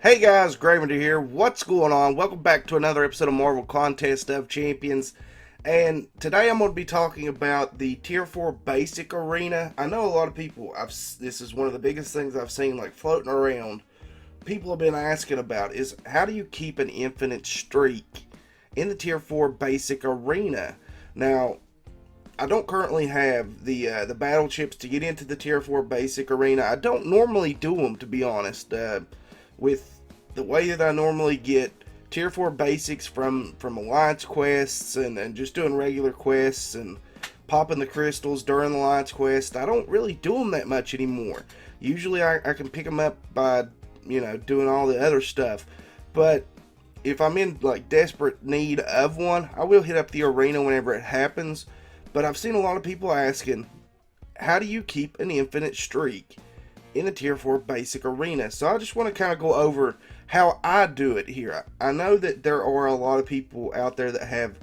Hey guys, Gravender here. What's going on? Welcome back to another episode of Marvel Contest of Champions. And today I'm going to be talking about the Tier 4 Basic Arena. I know a lot of people, this is one of the biggest things I've seen like floating around. People have been asking about is how do you keep an infinite streak in the Tier 4 Basic Arena? Now, I don't currently have the battle chips to get into the Tier 4 Basic Arena. I don't normally do them, to be honest. With the way that I normally get Tier 4 basics from Alliance quests and just doing regular quests and popping the crystals during the Alliance quest, I don't really do them that much anymore. Usually I can pick them up by, doing all the other stuff. But if I'm in like desperate need of one, I will hit up the arena whenever it happens. But I've seen a lot of people asking, how do you keep an infinite streak in the Tier 4 Basic Arena? So I just want to kind of go over how I do it here. I know that there are a lot of people out there that have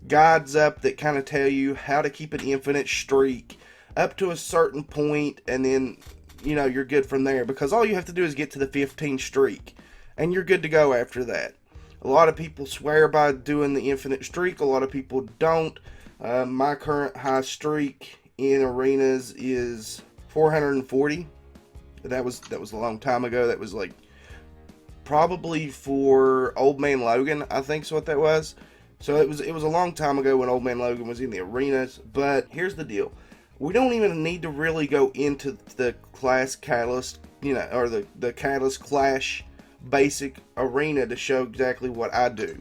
guides up that kind of tell you how to keep an infinite streak up to a certain point, and then, you're good from there, because all you have to do is get to the 15 streak, and you're good to go after that. A lot of people swear by doing the infinite streak. A lot of people don't. My current high streak in arenas is 440. That was a long time ago. That was like probably for Old Man Logan, I think is what that was. So it was a long time ago when Old Man Logan was in the arenas. But here's the deal: we don't even need to really go into the class catalyst, or the catalyst clash basic arena to show exactly what I do.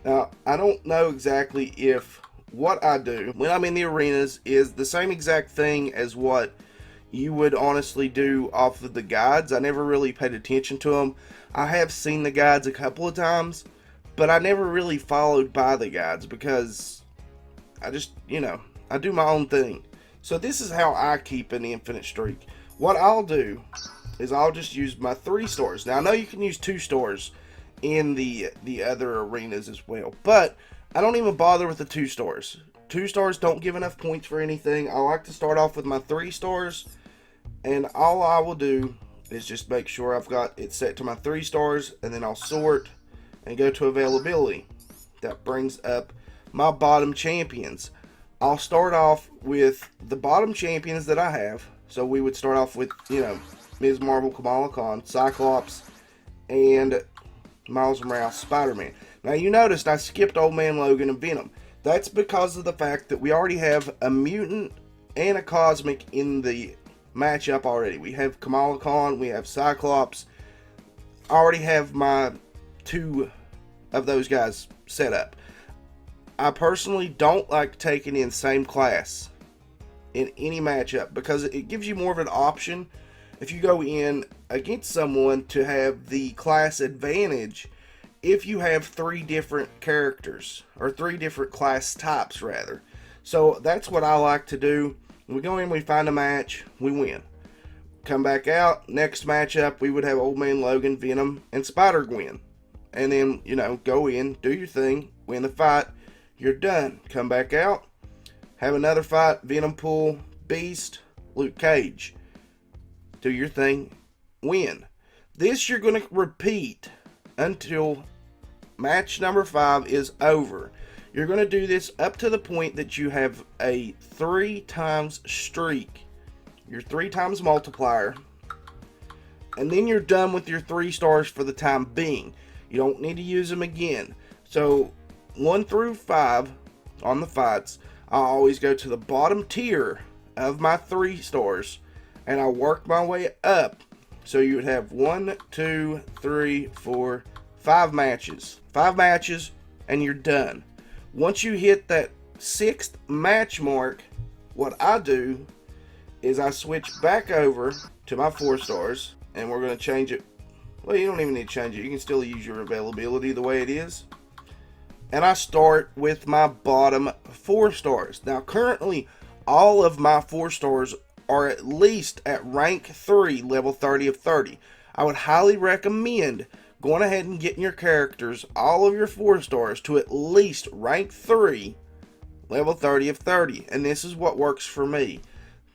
Now, I don't know exactly if what I do when I'm in the arenas is the same exact thing as what you would honestly do off of the guides. I never really paid attention to them. I have seen the guides a couple of times, but I never really followed by the guides because I just, I do my own thing. So this is how I keep an infinite streak. What I'll do is I'll just use my 3 stars. Now I know you can use 2 stars in the other arenas as well, but I don't even bother with the 2 stars. 2 stars don't give enough points for anything. I like to start off with my 3 stars, and all I will do is just make sure I've got it set to my 3 stars, and then I'll sort and go to availability. That brings up my bottom champions. I'll start off with the bottom champions that I have. So we would start off with, Ms. Marvel, Kamala Khan, Cyclops, and Miles Morales, Spider-Man. Now you noticed I skipped Old Man Logan and Venom. That's because of the fact that we already have a mutant and a cosmic in the matchup already. We have Kamala Khan, we have Cyclops. I already have my 2 of those guys set up. I personally don't like taking in same class in any matchup because it gives you more of an option if you go in against someone to have the class advantage if you have 3 different characters, or 3 different class types rather. So that's what I like to do. We go in, we find a match, we win. Come back out, next matchup we would have Old Man Logan, Venom, and Spider-Gwen. And then, go in, do your thing, win the fight, you're done. Come back out, have another fight, Venom pull, Beast, Luke Cage. Do your thing, win. This you're going to repeat until match number 5 is over. You're going to do this up to the point that you have a 3 times streak, your 3 times multiplier, and then you're done with your 3 stars for the time being. You don't need to use them again. So 1 through 5 on the fights, I always go to the bottom tier of my 3 stars, and I work my way up. So you would have 1, 2, 3, 4, 5 matches. 5 matches, and you're done. Once you hit that 6th match mark, what I do is I switch back over to my 4 stars, and we're going to change it. Well, you don't even need to change it. You can still use your availability the way it is. And I start with my bottom 4 stars. Now, currently, all of my 4 stars are at least at rank 3, level 30 of 30. I would highly recommend going ahead and getting your characters, all of your 4 stars, to at least rank 3, level 30 of 30. And this is what works for me.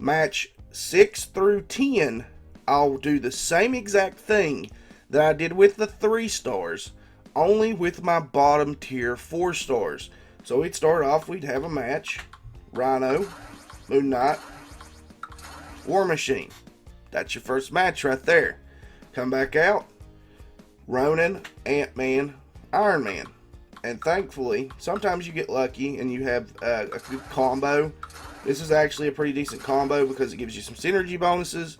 Match 6 through 10, I'll do the same exact thing that I did with the 3 stars, only with my bottom tier 4 stars. So we'd start off, we'd have a match, Rhino, Moon Knight, War Machine. That's your first match right there. Come back out, Ronin, Ant-Man, Iron Man. And thankfully, sometimes you get lucky and you have a good combo. This is actually a pretty decent combo because it gives you some synergy bonuses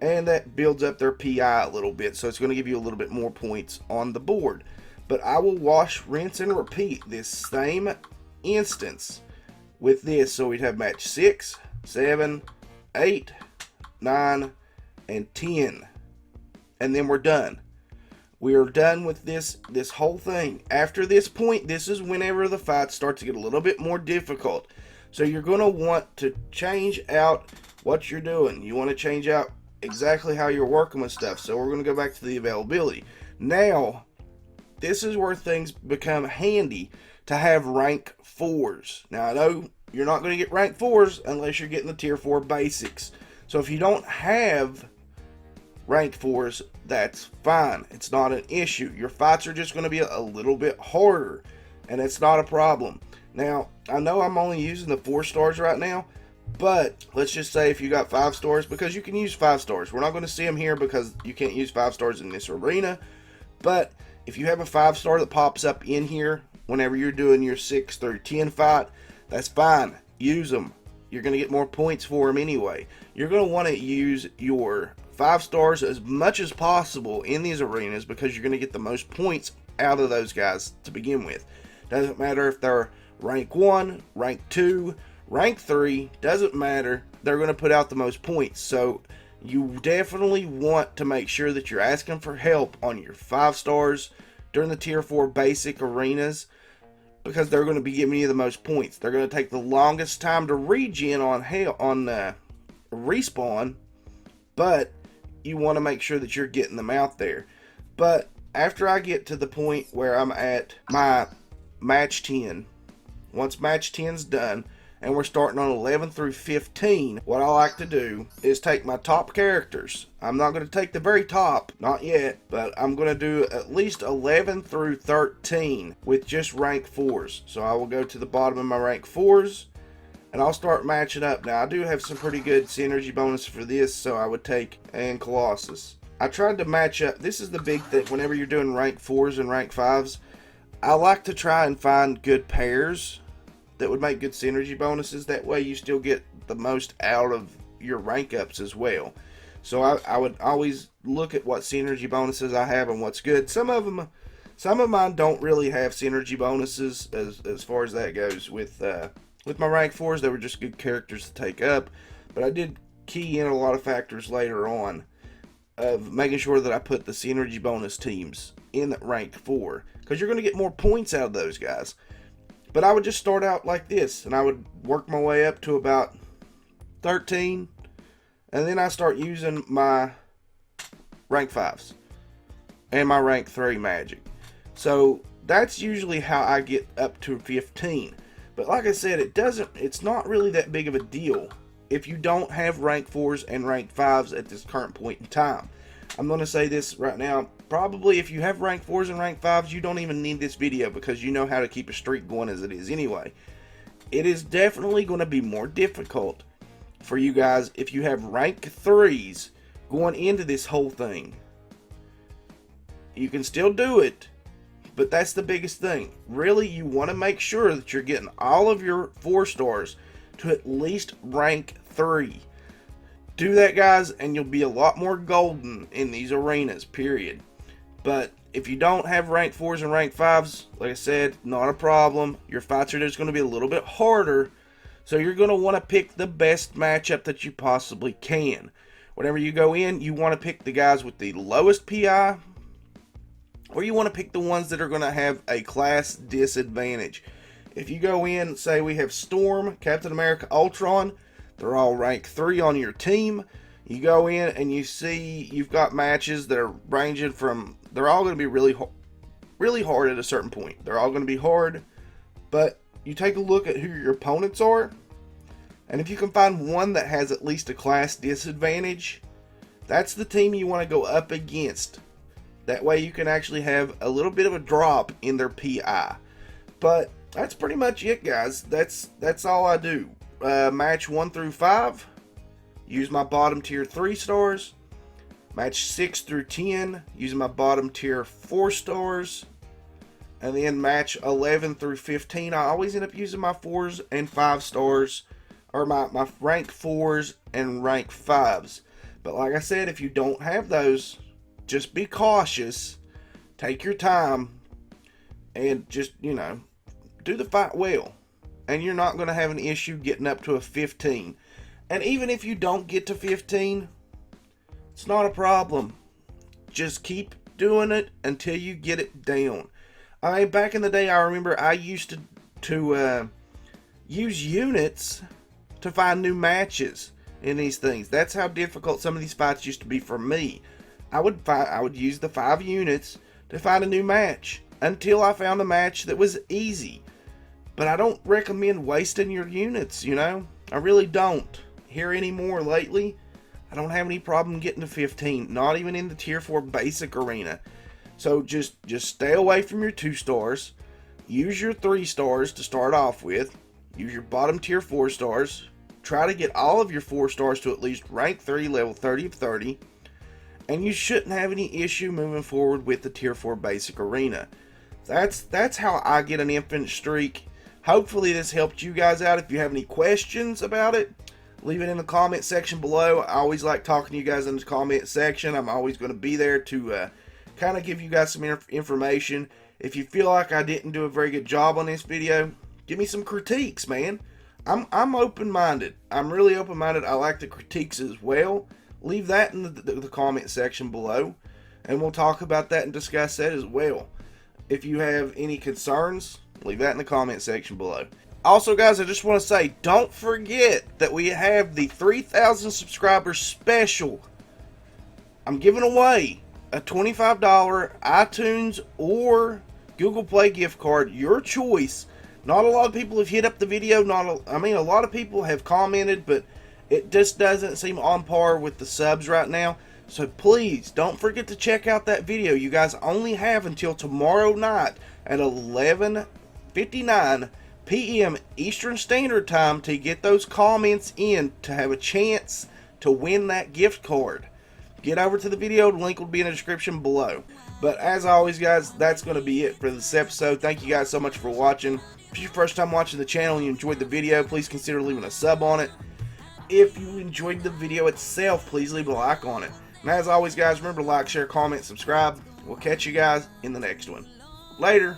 and that builds up their PI a little bit. So it's going to give you a little bit more points on the board. But I will wash, rinse, and repeat this same instance with this. So we'd have match 6, 7, 8, 9, and 10. And then we're done. We are done with this whole thing. After this point, this is whenever the fights start to get a little bit more difficult. So you're going to want to change out what you're doing. You want to change out exactly how you're working with stuff. So we're going to go back to the availability. Now, this is where things become handy to have rank 4s. Now, I know you're not going to get rank 4s unless you're getting the tier 4 basics. So if you don't have rank 4s, that's fine. It's not an issue. Your fights are just going to be a little bit harder, and it's not a problem. Now, I know I'm only using the 4 stars right now, but let's just say if you got 5 stars, because you can use 5 stars. We're not going to see them here because you can't use 5 stars in this arena, but if you have a 5 star that pops up in here whenever you're doing your 6 through 10 fight, that's fine. Use them. You're going to get more points for them anyway. You're going to want to use your 5 stars as much as possible in these arenas because you're going to get the most points out of those guys to begin with. Doesn't matter if they're rank 1, rank 2, rank 3, doesn't matter. They're going to put out the most points. So you definitely want to make sure that you're asking for help on your 5 stars during the tier 4 basic arenas because they're going to be giving you the most points. They're going to take the longest time to regen on respawn, but you want to make sure that you're getting them out there. But after I get to the point where I'm at my match 10, once match 10's done and we're starting on 11 through 15, what I like to do is take my top characters. I'm not going to take the very top, not yet, but I'm going to do at least 11 through 13 with just rank 4s. So I will go to the bottom of my rank 4s and I'll start matching up. Now I do have some pretty good synergy bonus for this, so I would take and Colossus. I tried to match up. This is the big thing whenever you're doing rank 4s and rank 5s. I like to try and find good pairs that would make good synergy bonuses. That way you still get the most out of your rank ups as well. So I would always look at what synergy bonuses I have and what's good. Some of mine don't really have synergy bonuses as far as that goes. With my rank 4s, they were just good characters to take up. But I did key in a lot of factors later on of making sure that I put the synergy bonus teams in rank 4. Because you're going to get more points out of those guys. But I would just start out like this, and I would work my way up to about 13, and then I start using my rank 5s and my rank 3 magic. So that's usually how I get up to 15. But like I said, it's not really that big of a deal if you don't have rank 4s and rank 5s at this current point in time. I'm going to say this right now. Probably if you have rank 4s and rank 5s, you don't even need this video because you know how to keep a streak going as it is anyway. It is definitely going to be more difficult for you guys if you have rank 3s going into this whole thing. You can still do it, but that's the biggest thing. Really, you want to make sure that you're getting all of your 4 stars to at least rank 3. Do that, guys, and you'll be a lot more golden in these arenas, period. But if you don't have rank 4s and rank 5s, like I said, not a problem. Your fights are just going to be a little bit harder. So you're going to want to pick the best matchup that you possibly can. Whenever you go in, you want to pick the guys with the lowest PI, or you want to pick the ones that are going to have a class disadvantage. If you go in, say we have Storm, Captain America, Ultron, they're all rank 3 on your team. You go in and you see you've got matches that are ranging from, they're all going to be really hard at a certain point. They're all going to be hard, but you take a look at who your opponents are, and if you can find one that has at least a class disadvantage, that's the team you want to go up against. That way you can actually have a little bit of a drop in their PI. But that's pretty much it, guys. That's all I do. Match 1 through 5, use my bottom tier 3 stars. Match 6 through 10, using my bottom tier 4 stars. And then match 11 through 15, I always end up using my 4s and 5 stars, or my rank 4s and rank 5s. But like I said, if you don't have those, just be cautious, take your time, and just, you know, do the fight well. And you're not going to have an issue getting up to a 15. And even if you don't get to 15, it's not a problem. Just keep doing it until you get it down. I mean, back in the day, I remember I used to use units to find new matches in these things. That's how difficult some of these fights used to be for me. I would use the 5 units to find a new match until I found a match that was easy. But I don't recommend wasting your units, you know? I really don't. Here anymore lately, I don't have any problem getting to 15, not even in the tier 4 basic arena. So just stay away from your 2 stars. Use your 3 stars to start off with. Use your bottom tier 4 stars. Try to get all of your 4 stars to at least rank 30, level 30 of 30. And you shouldn't have any issue moving forward with the tier 4 basic arena. That's how I get an infinite streak. Hopefully this helped you guys out. If you have any questions about it, leave it in the comment section below. I always like talking to you guys in the comment section. I'm always going to be there to kind of give you guys some information. If you feel like I didn't do a very good job on this video, give me some critiques, man. I'm open-minded. I'm really open-minded. I like the critiques as well. Leave that in the comment section below, and we'll talk about that and discuss that as well. If you have any concerns, leave that in the comment section below. Also, guys, I just want to say, don't forget that we have the 3,000 subscribers special. I'm giving away a $25 iTunes or Google Play gift card, your choice. Not a lot of people have hit up the video. I mean, a lot of people have commented, but it just doesn't seem on par with the subs right now. So please, don't forget to check out that video. You guys only have until tomorrow night at 11:59 p.m. Eastern Standard Time to get those comments in to have a chance to win that gift card. Get over to the video. The link will be in the description below. But as always, guys, that's going to be it for this episode. Thank you guys so much for watching. If it's your first time watching the channel and you enjoyed the video, please consider leaving a sub on it. If you enjoyed the video itself, please leave a like on it. And as always, guys, remember to like, share, comment, subscribe. We'll catch you guys in the next one. Later.